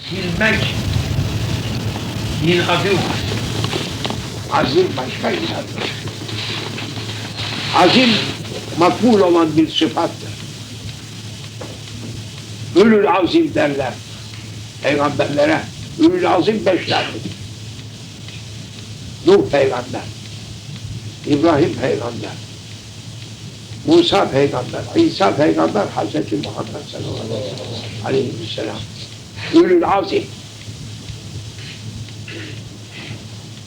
Silmek inadı var. Azim başka inadır. Azim makbul olan bir sıfattır. Ülül azim derler peygamberlere. Ülül azim 5 tanedir. Nuh peygamber, İbrahim peygamber, Musa peygamber, İsa peygamber, Hazreti Muhammed sallallahu aleyhi ve sellem. Ülül azim.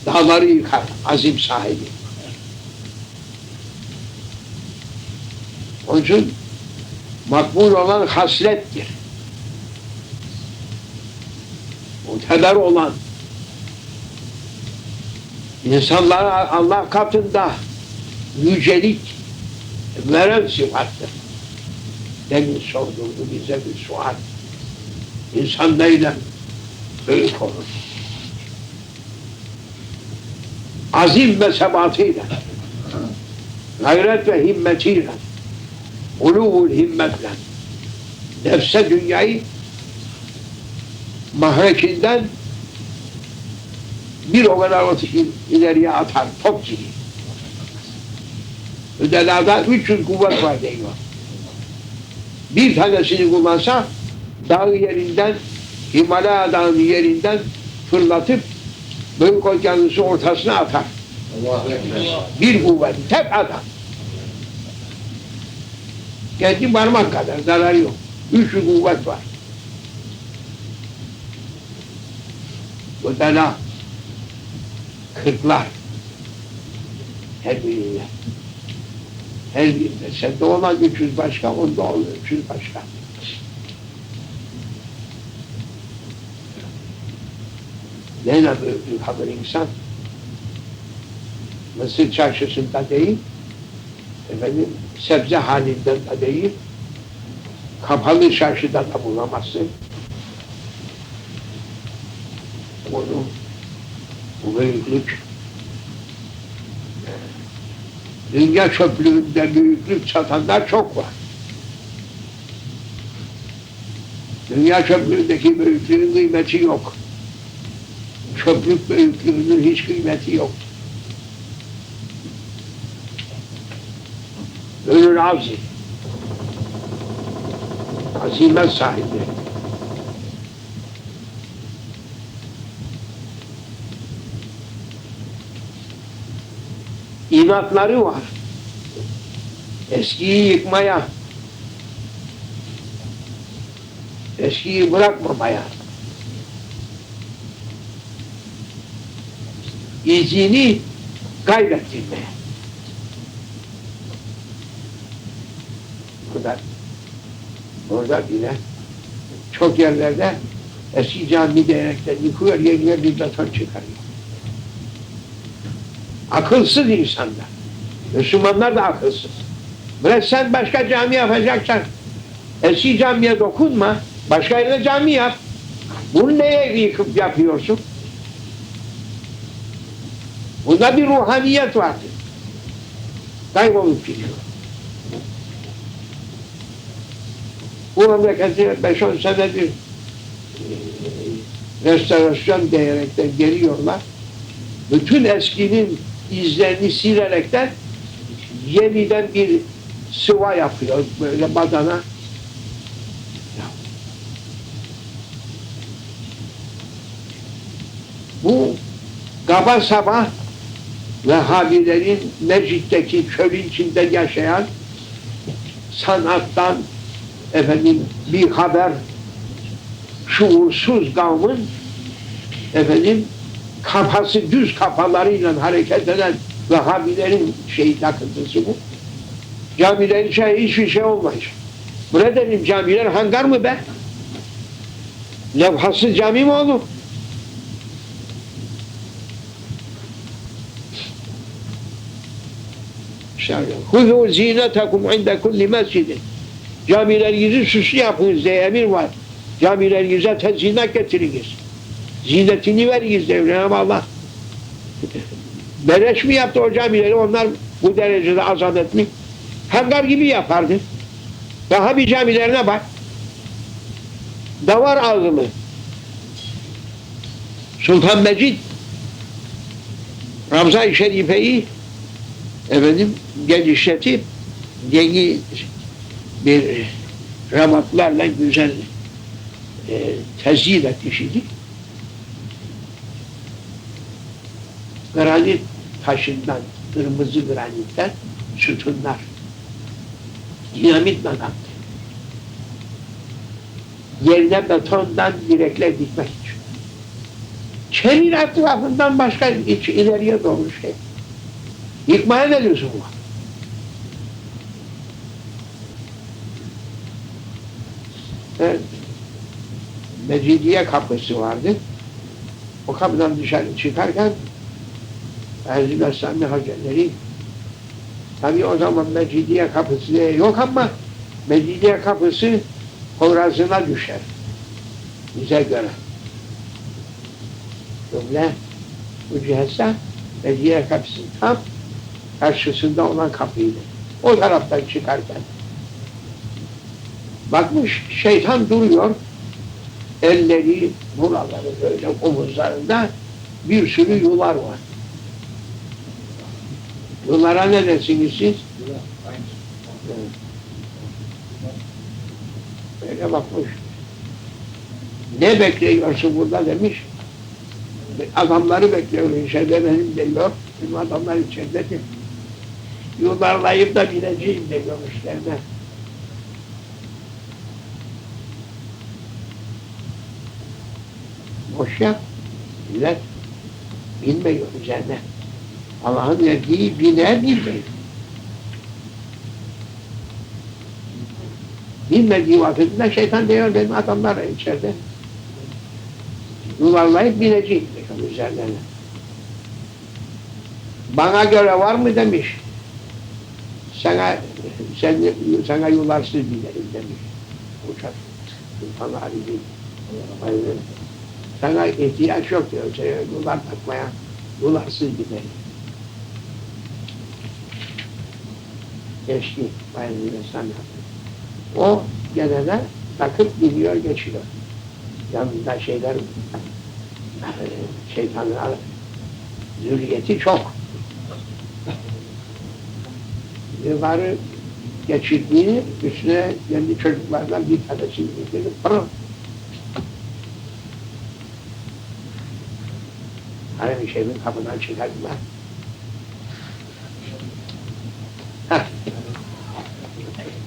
Dağları yıkar, azim sahibi. Onun için makbul olan haslettir. Muteber olan, insanlara Allah katında yücelik veren sıfattır. Demin sorduğu bize bir sual. İnsan neyle büyük olur? Azim ve sebatıyla, gayret ve himmetiyle, ulûvul himmetle, nefse dünyayı mahrekinden bir o kadar ileriye atar, top gibi. Ödelada 300 kuvvet var diyor. Bir tanesini kullansa dağ yerinden, Himalaya dağının yerinden fırlatıp Büyük Okyanus'un ortasına atar. Bir kuvvet, tek adam. Kendi parmak kadar, zararı yok. 300 kuvvet var. Ödela kırklar her birinde. Her birinde. Sende olan 300 başka, onda olan 300 başka. Neyle büyüklük haber insan? Mısır çarşısında değil, efendim, sebze halinden de değil, kapalı çarşıda da bulamazsın. Onu, bu büyüklük, dünya çöplüğünde büyüklük satanlar çok var. Dünya çöplüğündeki büyüklüğün kıymeti yok. Çöplük büyüklüğünün hiç kıymeti yok. Ülül azim, azimet sahibi. İnatları var. Eskiyi yıkmaya, eskiyi bırakmamaya, izini kaybettirmeye. Orada bile çok yerlerde eski cami diyerekten yıkıyor, yerine bir beton çıkarıyor. Akılsız insanlar. Müslümanlar da akılsız. Biraz sen başka cami yapacaksan eski camiye dokunma, başka yerde cami yap. Bunu neye yıkıp yapıyorsun? Bunda bir ruhaniyet vardır. Kaybolup gidiyor. Bu memleketi 5-10 senedir restorasyon diyerekten geliyorlar. Bütün eskinin izlerini silerekten yeniden bir sıva yapıyor böyle badana. Bu kaba sabah Vehhabilerin Necid'deki çölün içinde yaşayan sanattan efendim bir haber şuursuz kavmin efendim kafası düz kafalarıyla hareket eden Vehhabilerin takıntısı bu. Camilerin hiçbir şey olmayacak. Bu ne dedim, camiler hangar mı be? Levhasız cami mi olur? Huzû zînetekum inde kulli mescidin. Camilerinizi süslü yapınız diye emir var. Camilerinize tezinet getiriniz. Zinetini veriniz diye Cenab-ı Allah. Beleş mi yaptı o camileri? Onlar bu derecede azat etmiş. Hangar gibi yapardı. Daha bir camilerine bak. Davar ağzılı. Sultan Mecid Ravza-i Şerife'yi genişletip yeni bir ramatlarla güzel tezyin etmiştik. Granit taşından, kırmızı granitten sütunlar dinamitle attı. Yerine betondan direkler dikmek için. Çevir etrafından başka ileriye doğru şey. Yıkmaya ne lüzum var? Evet. Mecidiye kapısı vardı. O kapıdan dışarı çıkarken Erzurum Esami Hazretleri tabii o zaman Mecidiye kapısı yok ama Mecidiye kapısı Poyraz'ına düşer. Bize göre. Böyle bu cihazda Mecidiye kapısının tam karşısında olan kapıydı. O taraftan çıkarken bakmış şeytan duruyor. Elleri, buraları böyle omuzlarında bir sürü yular var. Yulara ne dersiniz siz? Evet. Böyle bakmış. Ne bekliyorsun burada demiş. Adamları bekliyor içeride benim de yok. Bizim adamlar içeridedir. Yularlayıp da bineceğim diyormuşlarına. Boş ya. Millet bilmiyor üzerine. Allah'ın verdiği biner bilmiyor. Bilmediği vakitinde şeytan diyor benim adamlar içeride. Yuvarlayıp binecek diyor üzerlerine. Bana göre var mı demiş. Sana yularsız binerim demiş. Uçak. Sultan Ali değil. Sana ihtiyaç yok diyor. Yular takmaya. Yularsız binerim. Geçti. O gene de takıp biniyor geçiyor. Yanında şeytanın zürriyeti çok. Yılları geçirdiğini üstüne kendi çocuklardan bir tanesini getirip pırr. Harem-i Şerif'in kapıdan çıkardılar.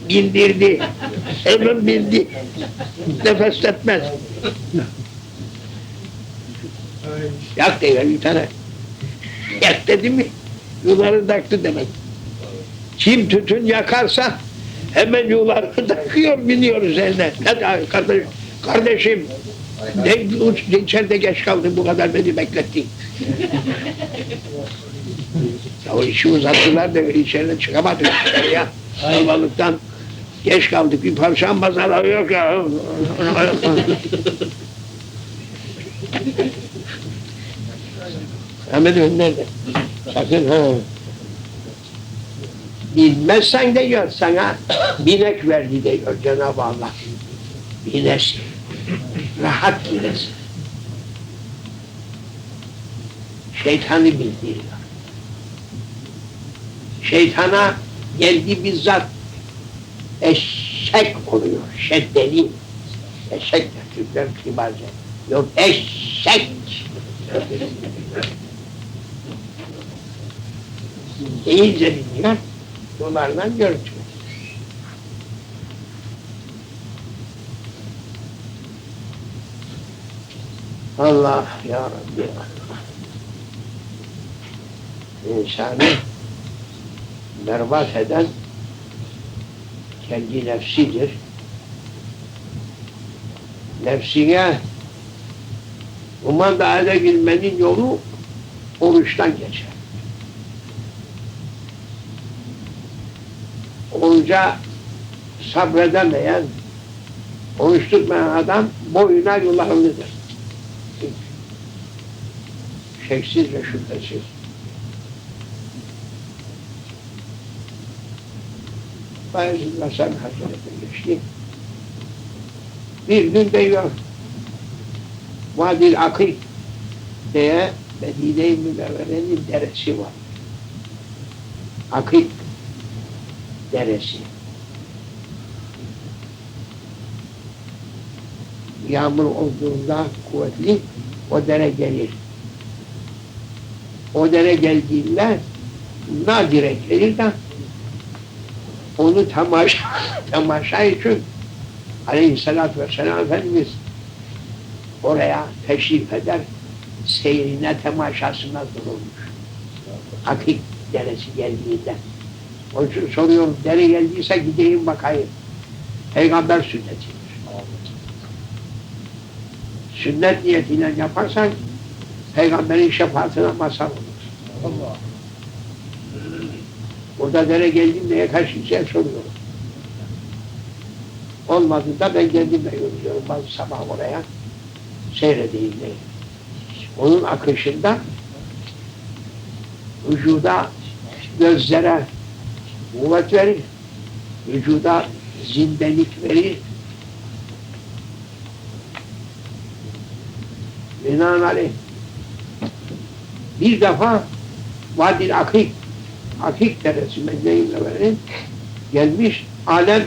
Bindirdi. Hemen bindi. Nefes etmez. Yak diyor bir tane. Yak dedi mi? Yuları taktı demek. Kim tütün yakarsa hemen yuları takıyor, biniyor üzerine. Hadi kardeşim, ne içeride geç kaldın bu kadar beni beklettin. Ya o işi uzattılar da içeride çıkamadık ya. Kalabalıktan geç kaldık, bir parçam pazarı yok ya. Ahmet nerede? Sakın ha. Bilmezsen diyor sana binek verdi diyor Cenab-ı Allah. Binesin. Rahat binesin. Şeytanı bildiriyor. Şeytana geldi bizzat eşek oluyor. Şeddeli. Eşek Türkler kibarca. Yok eşek. İyice biliyor. Dolardan görüntü. Allah ya Rabbi. İnsanı berbat eden kendi nefsidir. Nefsine umanda edebilmenin yolu oruçtan geçer. Oruca sabredemeyen, oruç tutmayan adam boyuna yularlıdır. Şeksiz ve şüphesiz. Bayezid Hasan Hazretleri geçti. Bir gün diyor, Vadil Akik diye Medine-i Münevvere'nin deresi var. Akik deresi. Yağmur olduğunda kuvvetli o dere gelir. O dere geldiğinde nadire gelir de onu tamaşa için Aleyhisselatü Vesselam Efendimiz oraya teşrif eder, seyrine, temaşasına durulmuş. Akik deresi geldiğinde. Onun için soruyorum, dere geldiyse gideyim bakayım. Peygamber sünnetidir. Sünnet niyetiyle yaparsan Peygamberin şefaatine mazhar olur. Allah. Burada dere geldiğinde kaç kişiye soruyorum. Olmadığında ben kendimle yürüyorum bazı sabah oraya. Seyredeyim diye. Onun akışında vücuda, gözlere kuvvet verir, vücuda zindelik verir. Binaenaleyh bir defa Vadil Akik deresi Medine-i Münevvere'nin gelmiş alemle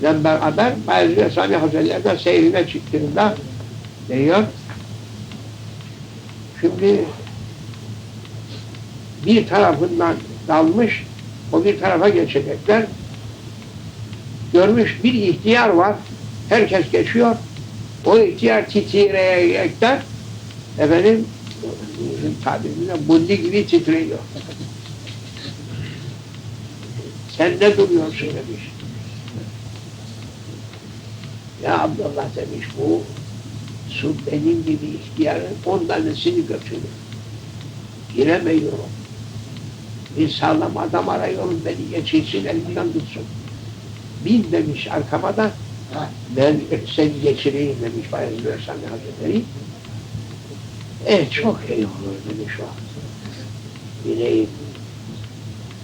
beraber Bayezid Bestami Hazretleri'nden seyrine çıktığında diyor. Şimdi bir tarafından dalmış, o bir tarafa geçecekler. Görmüş bir ihtiyar var, herkes geçiyor. O ihtiyar titreyerekten efendim tabiriyle bundi gibi titriyor. Sen ne duruyorsun demiş. Ya Abdullah demiş, bu su benim gibi ihtiyarın 10 tanesini götürür. Giremiyorum. Bir sağlam adam arıyorum, beni geçirsin, elimden tutsun. Bin demiş arkama da, ben seni geçireyim demiş Bayezid Bestami Hazretleri. Çok iyi olur demiş o. Bileyim.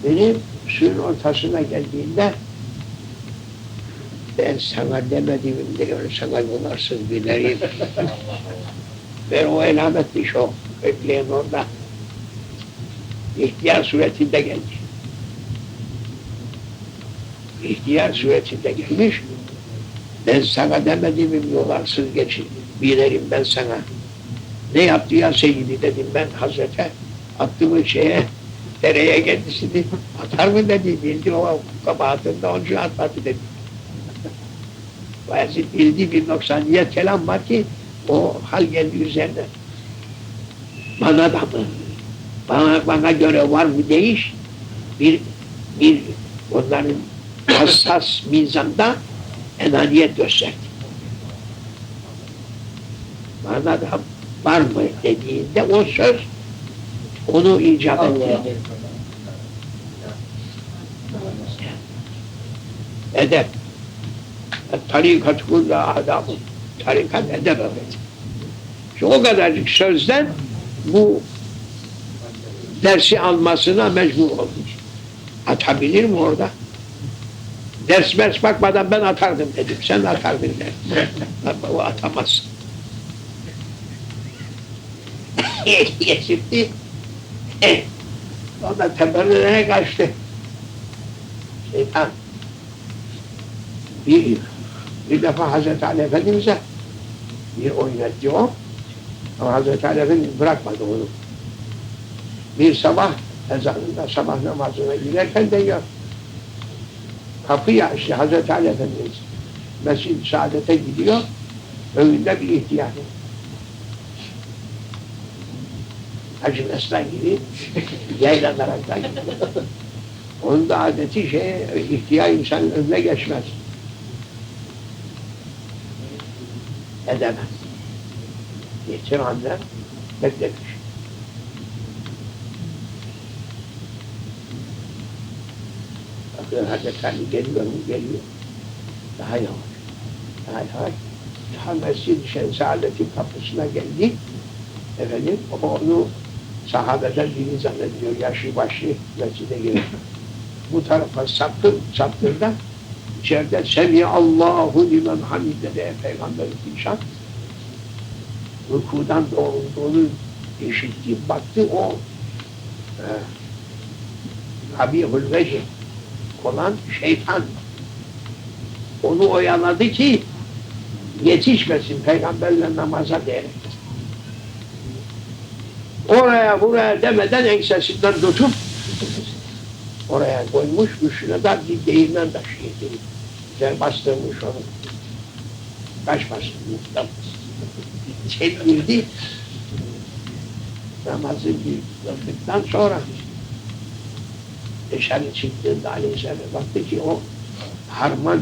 Benim suyun ortasına geldiğinde ben sana demedim diyor, sana yolarsız bileyim. Ben o elametmiş o, bekleyin orada. İhtiyar suretinde gelmiş. İhtiyar suretinde gelmiş. Ben sana demedim yolarsız geçin, bilerim ben sana. Ne yaptı ya Seyyidi dedim ben Hazrete, attığımı dereye kendisini atar mı dedi, bildi o kabahatinde onun için atmadı dedi. Bayezid bildiği bir noksaniyet kelam var ki o hal geldi üzerine. Bana da mı? Bana göre var mı değiş? Bir onların hassas mizanda enaniyet gösterdi. Bana da var mı dediğinde o söz onu icap etti. Edep. Tarikat kulla adamı. Tarikat edep evet. O kadarcık sözden bu dersi almasına mecbur olmuş. Atabilir mi orada? Ders bakmadan ben atardım dedim. Sen atardın dedim. O atamaz. Geçirdi. O da teberrüne kaçtı. Şeytan. Bir defa Hazreti Ali Efendimiz'e bir oynattı o. Ama Hazreti Ali Efendimiz bırakmadı onu. Bir sabah ezanında sabah namazına giderken diyor. Kapıyı açtı Hazreti Ali Efendimiz. Mescid-i Saadet'e gidiyor. Önünde bir ihtiyar. Hacı Meslan gibi yaylanaraktan gidiyor. Onun da adeti ihtiyar insanın önüne geçmez. Edemez. Geçen anne beklemiş. Bakıyor Hazreti Ali geliyor mu? Geliyor. Daha yavaş. Daha yavaş. Ta Mescid-i Saadet'in kapısına geldi. Efendim, onu sahabeden biri zannediyor, yaşlı başlı mescide giriyor. Bu tarafa saptığında içeride Semi Allahu limen hamide diye Peygamber-i Zişan uykudan doğrulduğunu işitti, baktı o Kabihül Vecih olan şeytan onu oyaladı ki yetişmesin peygamberle namaza diyerek. Oraya buraya demeden ensesinden tutup oraya koymuş, üstüne de bir değirmen taşı getirip güzel bastırmış onu. Kaçmasın. Çekildi. Namazı kıldıktan sonra dışarı çıktığında Aleyhisselam baktı ki o harman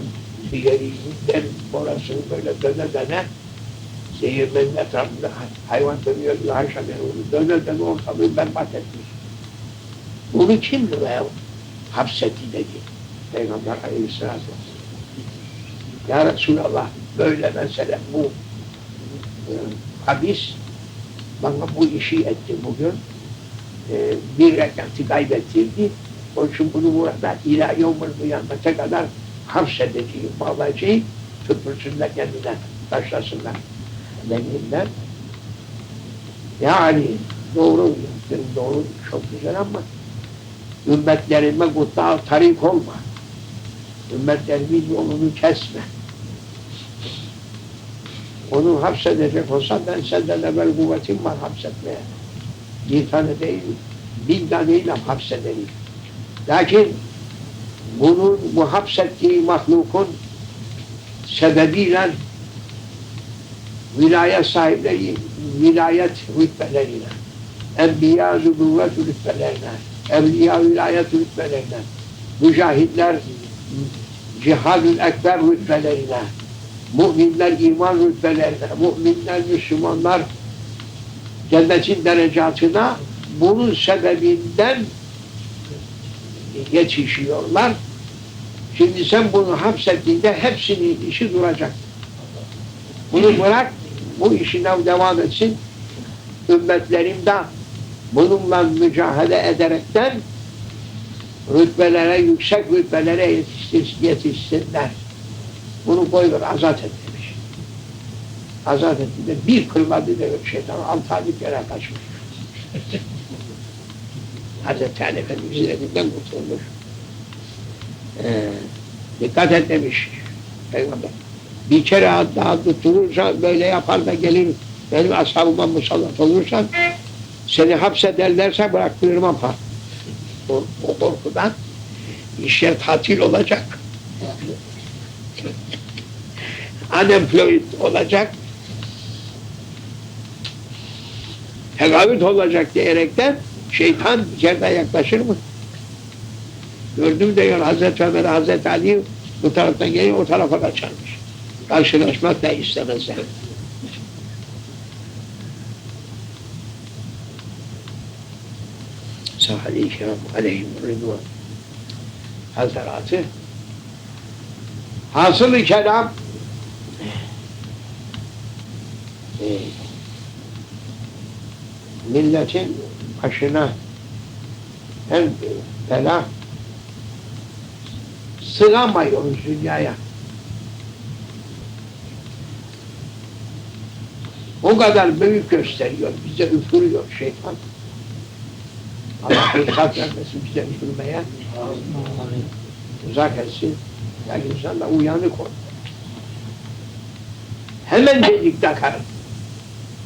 yerinden orasını böyle döne döne zehirlerin etrafında hayvan dönüyor, haşa onu döne döne ortalığı berbat etmiş. Bunu kim buraya hapsetti dedi Peygamber Aleyhisselatü Vesselam. Ya Resulallah böyle mesela bu hadis bana bu işi etti bugün. Bir rekatı kaybettirdi. Onun için bunu burada ila yevmül kıyamete kadar hapsedeceğim, bağlayacağım, tutmuşsunlar kendine, taşlasınlar denildiler. Yani doğru, doğru, çok güzel ama ümmetlerime kutlu tarik olma. Ümmetlerimin yolunu kesme. Onu hapsedecek olsa ben senden evvel kuvvetim var hapsetmeye. Bir tane değil, 1000 taneyle hapsederim. Lakin bunun, bu hapsettiği mahlukun sebebiyle vilayet sahipleri, vilayet rütbelerine, enbiya nübüvvet rütbelerine, evliya vilayet rütbelerine, mücahitler cihad-ül ekber rütbelerine, müminler iman rütbelerine, müminler Müslümanlar cennetin derecatına bunun sebebinden yetişiyorlar. Şimdi sen bunu hapsettiğinde hepsinin işi duracak. Bunu bırak, bu işine devam etsin. Ümmetlerim de bununla mücadele ederekten rütbelere, yüksek rütbelere yetişsinler. Bunu koyuyor, azat et demiş. Azat etti de bir kırmadı demek şeytan, 6 aylık yere kaçmış. Hazreti Ali Efendimiz'in elinden kurtulmuş. Dikkat et demiş Peygamber. Bir kere daha tutulursa, böyle yapar da gelir, benim ashabıma musallat olursan, seni hapsederlerse bıraktırmam ha. O korkudan işler tatil olacak. Unemployed olacak. Tekavüt olacak diyerekten şeytan yerden yaklaşır mı? Gördüm diyor Hazreti Ömer, Hazreti Ali bu taraftan geliyor, o tarafa kaçarmış. Karşılaşmak da istemezler. Sahabe-i kiram aleyhim rıdvan Hazretleri hasılı kelam milletin başına en büyük bela sığamıyoruz dünyaya. O kadar büyük gösteriyor, bize üfürüyor şeytan. Allah fırsat vermesin bize üfürmeye. Uzak etsin. Yani insan da uyanık olur. Hemencecik takar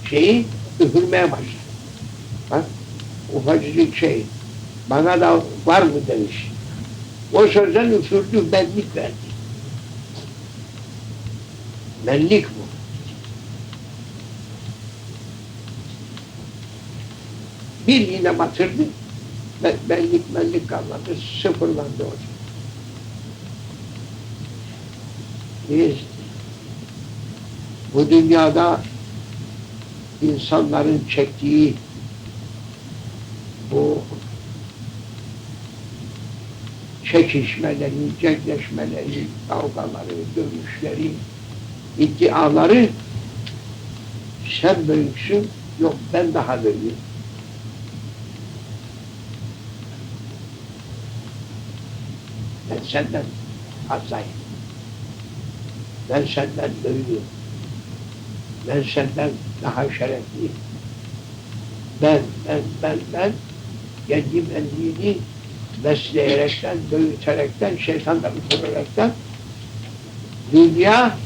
şeyi üfürmeye başlar. Bak, ufacık şey, bana da var mı demiş. O sözden üfürdü, benlik verdi. Benlik bu. Bir yine batırdı, benlik kalmadı, sıfırlandı orada. Biz bu dünyada insanların çektiği bu çekişmeleri, cekleşmeleri, kavgaları, dövüşleri, iddiaları sen büyüksün, yok ben daha büyüğüm. Ben senden fazlayım. Ben senden büyüğüm. Ben senden daha şerefli. Ben kendi benliğini besleyerekten, büyüterekten, şeytandan üfürerekten dünya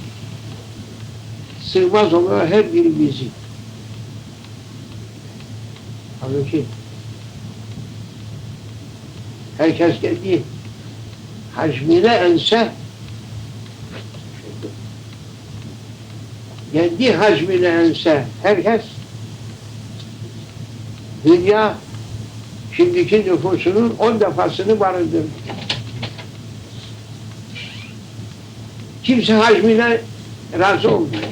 sığmaz oluyor her birimizi. Halbuki herkes kendi hacmine ense, kendi hacmine ense herkes, dünya şimdiki nüfusunun 10 defasını barındırır. Kimse hacmine razı olmuyor.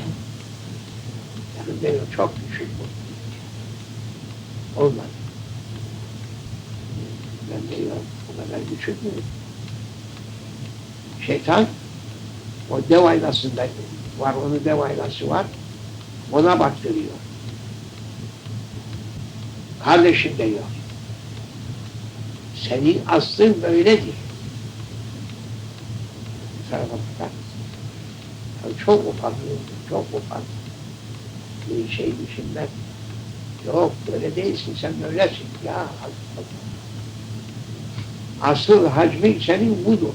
Yani benim çok düşük bu. Olmaz. Ben diyorum, bu kadar düşük mü? Şeytan, o dev aynasında var, onun dev aynası var, ona baktırıyor. Kardeşim diyor, senin aslın böyledir. Tarafa bakar. Çok ufaksın, çok ufaksın. Bir şey düşünmek. Yok, böyle değilsin, sen böylesin. Ya, asıl hacmin senin budur.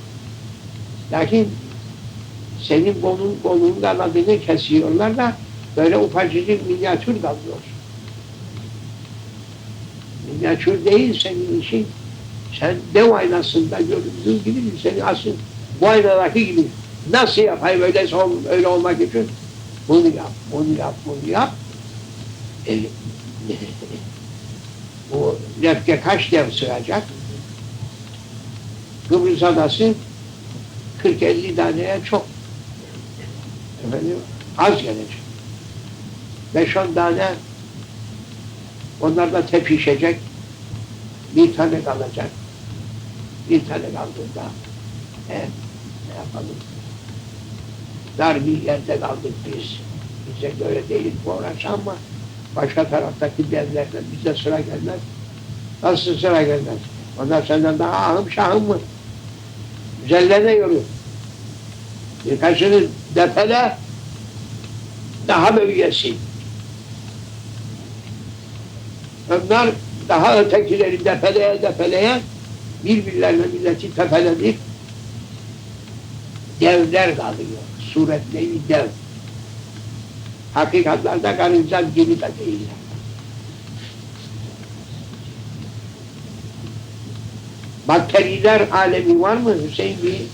Lakin senin kolundan adını kesiyorlar da böyle ufacıcık minyatür kalıyor. Minyatür değil senin işin. Sen dev aynasında göründüğün gibi senin asıl bu aynadaki gibi. Nasıl yapayım öyle olmak için? Bunu yap, bunu yap, bunu yap. Bu lefke kaç dev sığacak? Kıbrıs adası 40-50 taneye çok. Efendim, az gelecek. 5-10 tane onlar da tepişecek. Bir tane kalacak. Bir tane kaldığında ne yapalım? Dar bir yerde kaldık biz. Bize göre değil bu orası ama başka taraftaki devlerden bize sıra gelmez. Nasıl sıra gelmez? Onlar senden daha ahım şahım mı? Güzelleniyor. Birkaçını depele, daha büyüyesin. Onlar daha ötekileri depeleye birbirlerine milleti tepelenir. Devler kalıyor. Suretleri dev. Hakikatlerde karınca gibi de değiller. Bakteriler alemi var mı Hüseyin Bey?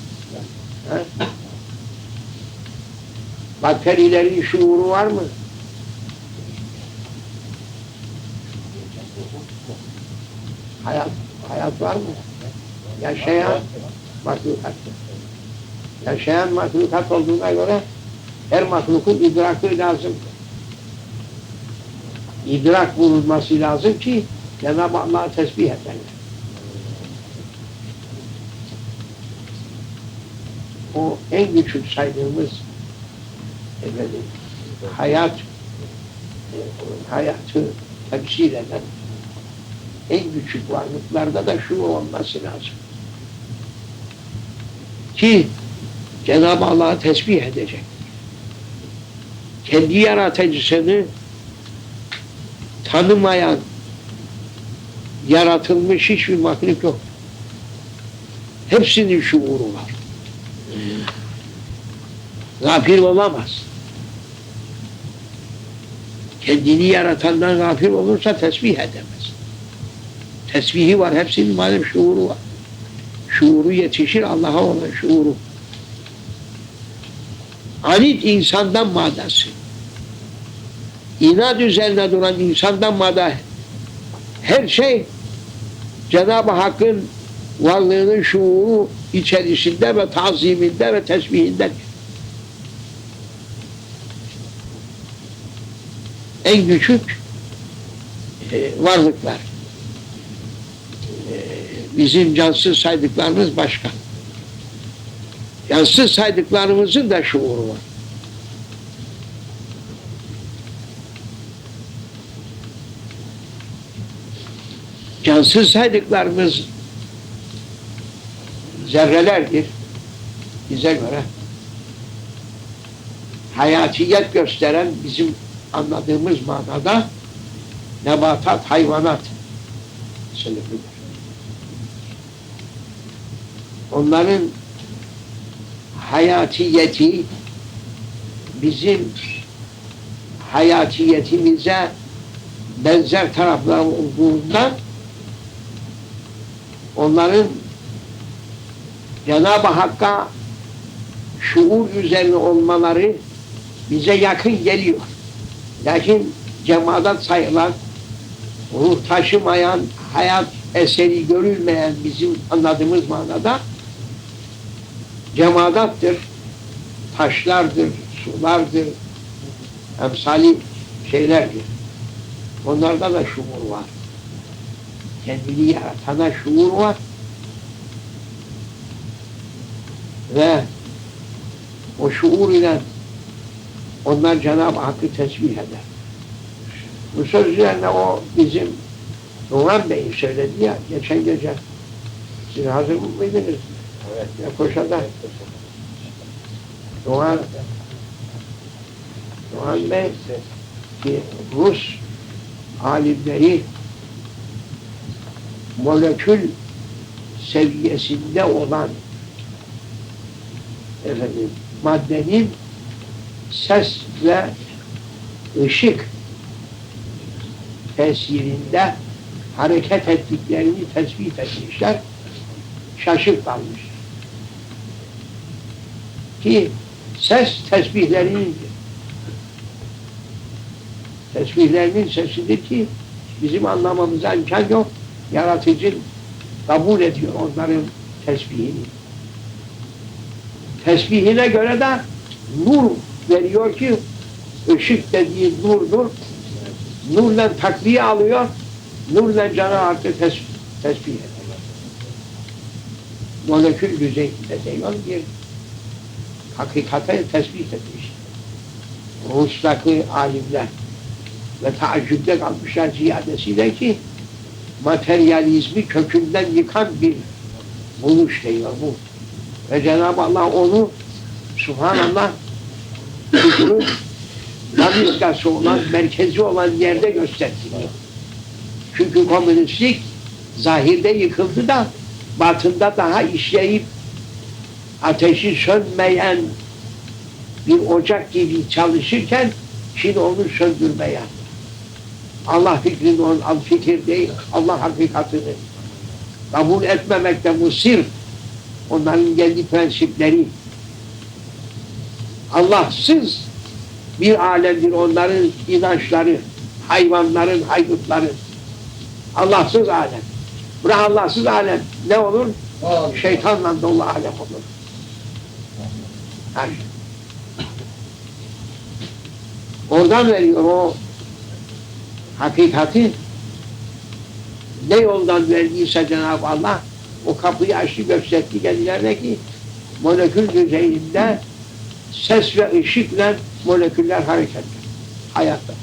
Bakterilerin şuuru var mı? Hayat var mı? Yaşayan mahlukat. Yaşayan mahlukat olduğuna göre her mahlukun idrakı lazım. İdrak bulunması lazım ki Cenab-ı Allah'ı tesbih ederler. O en küçük saydığımız hayatı temsil eden en küçük varlıklarda da şu olması lazım. Ki Cenab-ı Allah'ı tesbih edecek. Kendi yaratıcısını tanımayan, yaratılmış hiçbir mahluk yok. Hepsinin şuuru var. Gafil olamaz. Kendini yaratandan gafil olursa tesbih edemez. Tesbihi var, hepsinin madem şuuru var. Şuuru yetişir Allah'a olan şuuru. Anit insandan madası. İnat üzerine duran insandan mada. Her şey Cenab-ı Hakk'ın varlığının şuuru içerisinde ve taziminde ve tesbihinde. En küçük varlıklar. Bizim cansız saydıklarımız başka. Cansız saydıklarımızın da şuuru var. Cansız saydıklarımız zerrelerdir. Bize göre hayatiyet gösteren bizim anladığımız manada nebatat, hayvanat sınıfıdır. Onların hayatiyeti bizim hayatiyetimize benzer taraflar olduğundan onların Cenab-ı Hakk'a şuur üzerine olmaları bize yakın geliyor. Lakin cemaat sayılan, ruh taşımayan, hayat eseri görülmeyen bizim anladığımız manada cemadattır, taşlardır, sulardır, emsali şeylerdir. Onlarda da şuur var. Kendini yaratana şuur var. Ve o şuur ile onlar Cenab-ı Hakk'ı tesbih eder. Bu söz üzerine o bizim Doğan Bey söyledi ya geçen gece. Siz hazır mıydınız? Evet. Ya Koşa'da. Doğan Bey ki Rus alimleri molekül seviyesinde olan maddenin ses ve ışık tesirinde hareket ettiklerini tespit etmişler. Şaşırt kalmışlar. Ki ses tesbihlerinindir. Tesbihlerinin sesidir ki bizim anlamamıza imkan yok. Yaratıcı kabul ediyor onların tesbihini. Tesbihine göre de nur veriyor ki ışık dediği nurdur. Nurla takviye alıyor. Nurla Cenab-ı Hakk'ı tesbih ediyor. Molekül düzeyinde diyor bir hakikate tespit etmiş. Rus'taki alimler ve taaccüpte kalmışlar ziyadesiyle ki materyalizmi kökünden yıkan bir buluş diyor bu. Ve Cenab-ı Allah onu subhanallah küfrün daniskası olan, merkezi olan yerde gösteriyor. Çünkü komünistlik zahirde yıkıldı da batında daha işleyip ateşi sönmeyen bir ocak gibi çalışırken şimdi onu söndürmeye. Allah fikrini onun fikir değil, Allah hakikatini kabul etmemekte bu sırf onların kendi prensipleri. Allahsız bir alemdir onların inançları, hayvanların, haydutların. Allahsız alem. Bırak Allahsız alem ne olur? Şeytanla dolu alem olur. Her şey. Oradan veriyor o hakikati. Ne yoldan verdiyse Cenab-ı Allah o kapıyı açtı gösterdi kendilerine ki molekül düzeyinde ses ve ışıkla moleküller hareket eder. Hayatta.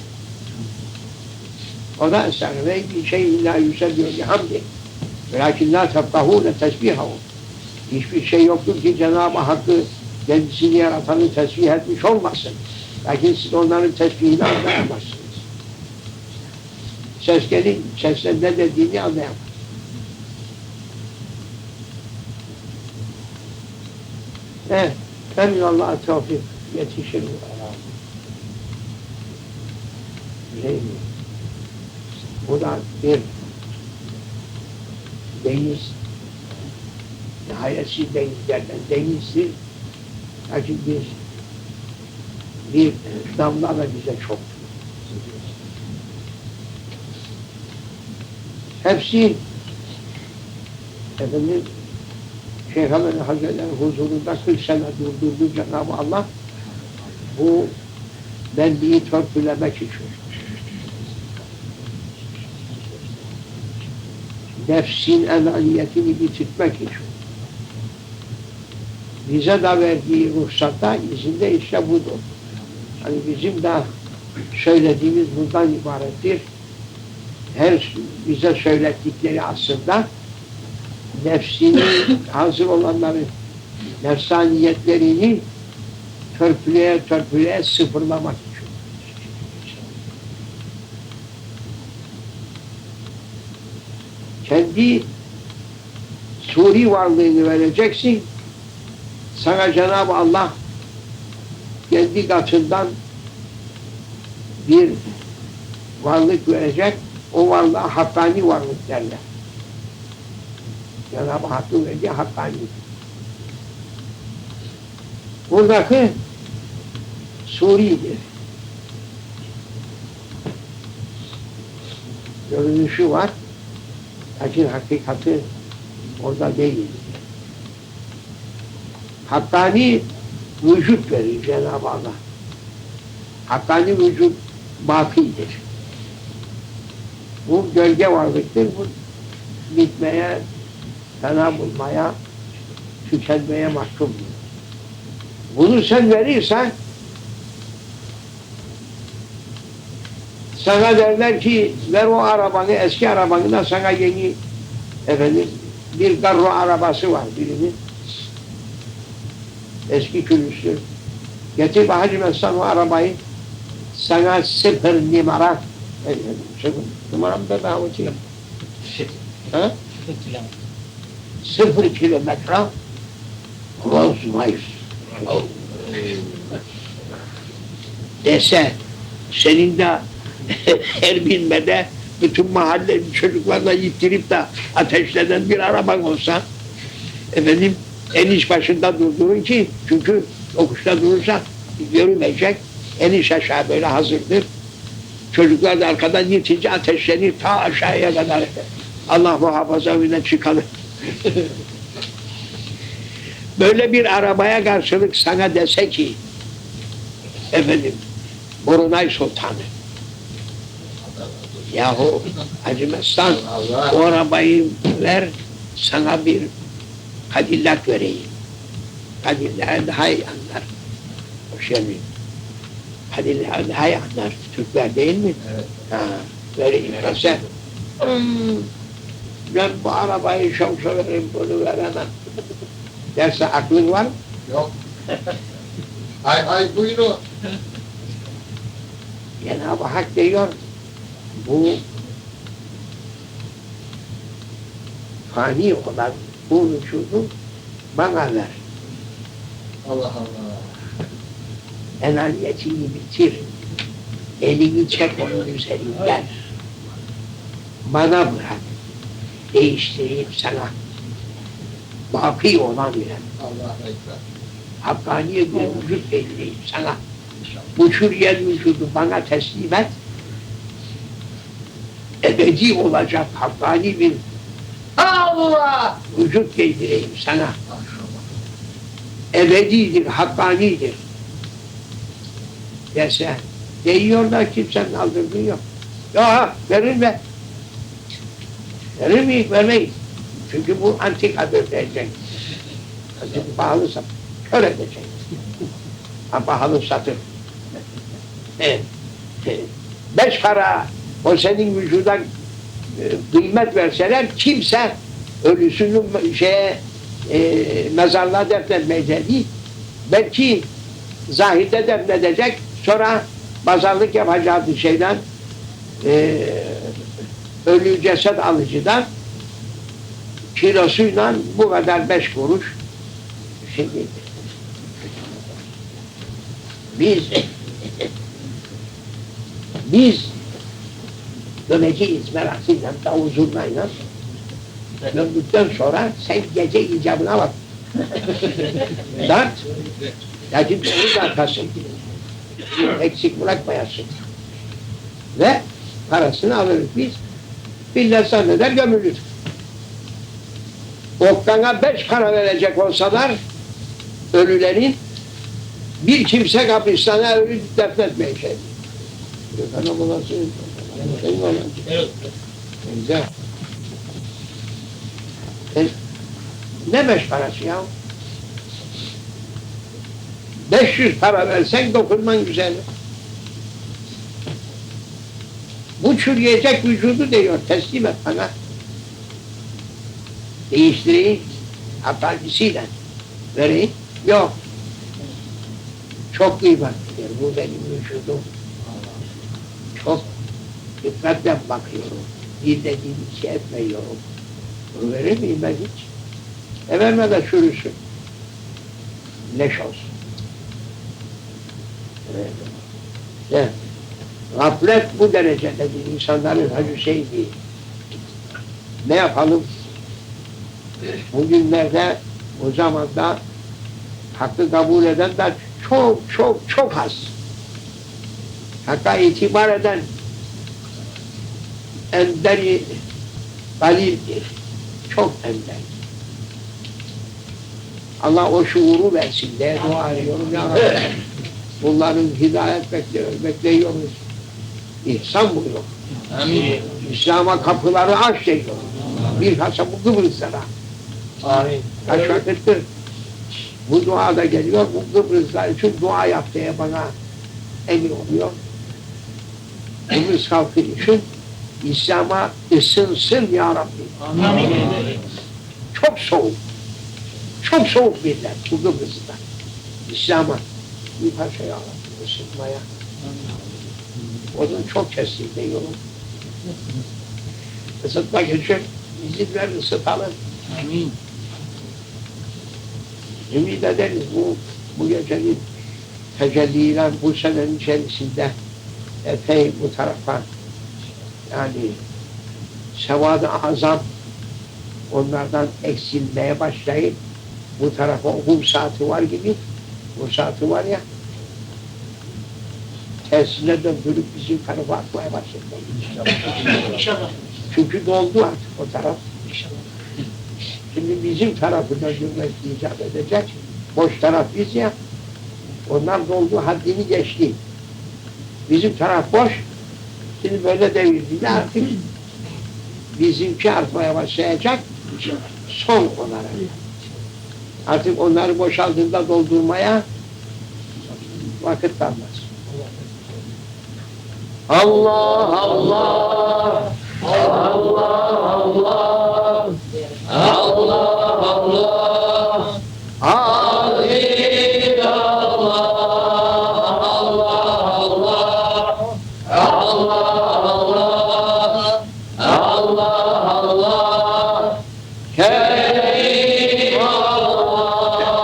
O da estağfirullah bir şey illa yüselliyor bihamdi. Velakin la tefkahûne tesbihâhu. Hiçbir şey yoktur ki Cenab-ı Hakk'ı kendisini yaratanı tesbih etmiş olmasın. Lakin siz onların tesbihini anlayamazsınız. Ses gelin, sesle ne dediğini anlayamaz. Evet, Allah'a tevfik yetişir. Şey mi? Bu da bir deniz, nihayetsiz denizlerden denizsiz, lakin bir damla da bize çok. Hepsi efendim Şeyh Efendi Hazretleri'nin huzurunda 40 sene durdurdu Cenab-ı Allah bu benliği törpülemek için. Nefsin enaniyetini bitirmek için. Bize de verdiği ruhsatta izinde işte budur. Hani bizim de söylediğimiz bundan ibarettir. Her bize söylettikleri aslında nefsini hazır olanların nefsaniyetlerini törpüleye sıfırlamak için. kendi suri varlığını vereceksin. Sana Cenab-ı Allah kendi katından bir varlık verecek. O varlığa hakkani varlık derler. Cenab-ı Hakk'ın verdiği hakkani. Buradaki suridir. Görünüşü var. Lakin hakikati orada değil. Hakkani vücut verir Cenab-ı Allah. Hakkani vücut bakidir. Bu gölge varlıktır. Bu bitmeye, fena bulmaya, tükenmeye mahkumdur. Bunu sen verirsen sana derler ki ver o arabanı, eski arabanı da sana yeni bir garro arabası var birinin. Eski külüstür. Getir Hacı Mestan o arabayı sana 0 numara numaram da daha uçayım. 0 kilometre Rolls-Royce dese senin de her binmede bütün mahalle çocuklarla yittirip de ateşlenen bir araban olsa en iş başında durdurun ki çünkü yokuşta durursa yürümeyecek. En iş aşağı böyle hazırdır. Çocuklar da arkadan yitince ateşlenir ta aşağıya kadar. Allah muhafaza öyle çıkalım. Böyle bir arabaya karşılık sana dese ki Borunay Sultanı yahu Hacı Mestan o arabayı ver sana bir Cadillac vereyim. Cadillac'ı daha iyi anlar. Hoş geldin. Cadillac'ı daha iyi anlar. Türkler değil mi? Evet. Ha, vereyim sen. Ben bu arabayı çok severim, bunu veremem. Derse aklın var mı? Yok. Ay buyurun. Cenab-ı Hak diyor, bu fani olan bu vücudu bana ver. Allah Allah. Enaniyetini bitir. Elini çek onun üzerinden. Bana bırak. Değiştireyim sana. Baki olan bile. Allah ekber. Hakkaniye bir vücut belirleyeyim sana. Bu çürüyen vücudu bana teslim et. Ebedi olacak hakkani bir Allah vücut giydireyim sana. Ebedidir, hakkanidir. Dese, değiyorlar kimsenin aldırdığı yok. Ya verir mi? Verir mi? Vermeyiz. Çünkü bu antikadır diyecek. Çünkü pahalı satır. Kör edecek. Ha pahalı satır. 5 para o senin vücuda kıymet verseler kimse ölüsünün mezarlığa defnetmeyecek değil. Belki zahirde defnedecek, sonra pazarlık yapacağı şeyden ölü ceset alıcıdan kilosuyla bu kadar 5 kuruş şimdi biz döneceğiz merasıyla, davul zurnayla döndükten sonra sen gece icabına bak. Dart, lakin onu da arkasın. Eksik bırakmayasın. Ve parasını alırız biz. Billah zanneder gömülür. Okkana 5 para verecek olsalar ölülerin bir kimse kabristana ölü defnetmeyecek. Gökhan'a bulası senin olan. Güzel. Ne 5 parası ya? 500 para versen dokunman güzel. Bu çürüyecek vücudu diyor, teslim et bana. Değiştireyim, hatanesiyle vereyim. Yok. Çok kıymetlidir bu benim vücudum. Çok dikkatle bakıyorum. Bir dediğim şey etmiyorum. Bunu verir miyim ben hiç? Verme de çürüsün. Leş olsun. Evet. Gaflet bu derecededir. İnsanların hacı şey değil. Ne yapalım? Bugünlerde, o zamanda hakkı kabul eden de çok az. Hakka itibar eden enderi galildir. Çok ender. Allah o şuuru versin diye dua ediyorum ya Rabbi. Bunların hidayet bekliyoruz. İhsan buyuruyor. Amin. İslam'a kapıları aç diyor. Bilhassa bu Kıbrıslara. Amin. Kaç vakittir bu dua da geliyor. Bu Kıbrıslar için dua yap diye bana emir oluyor. Kıbrıs halkı için İslam'a ısınsın ya Rabbi. Amin. Çok soğuk. Çok soğuk millet bu Kıbrıs'ta. İslam'a bir parça ya Rabbi ısınmaya. Onun çok kesildi yolun. Isıtmak için izin ver ısıtalım. Amin. Ümit ederiz bu gecenin tecelliyle bu senenin içerisinde epey bu tarafa yani sevad-ı azam onlardan eksilmeye başlayıp bu tarafa okul saati var gibi bu saati var ya tersine döndürüp bizim tarafa atmaya başladı. İnşallah. Çünkü doldu artık o taraf. İnşallah. Şimdi bizim tarafı döndürmek icap edecek. Boş taraf biz ya. Onlar doldu, haddini geçti. Bizim taraf boş. Şimdi böyle devirdiğinde artık bizimki artmaya başlayacak. Son olarak. Artık onları boşaldığında doldurmaya vakit kalmaz. Allah Allah Allah Allah Allah Allah Ali Allah Allah Allah Allah Allah Allah Kerim Allah Allah Allah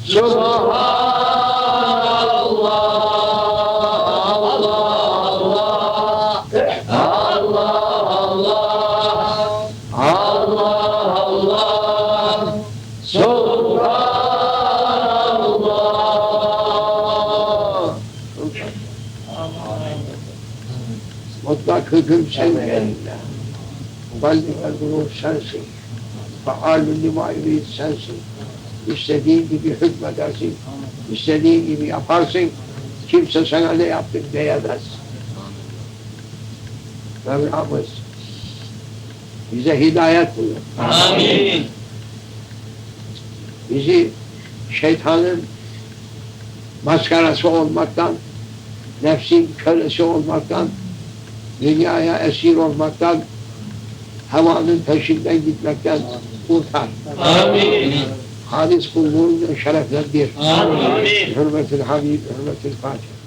Subhanallah mutlak hüküm senden. Kalbine durur sensin. Faalün lima yurid sensin. İstediğin gibi hükmedersin. İstediğin gibi yaparsın. Kimse sana ne yaptın diyemez. Mevlamız bize hidayet buyur. Amin. Bizi şeytanın maskarası olmaktan, nefsin kölesi olmaktan, dünyaya esir olmaktan, havanın peşinden gitmekten kurtar. Amin. Halis kulluğunu şereflendir. Amin. Hürmetil Habib, hürmetil Fatih.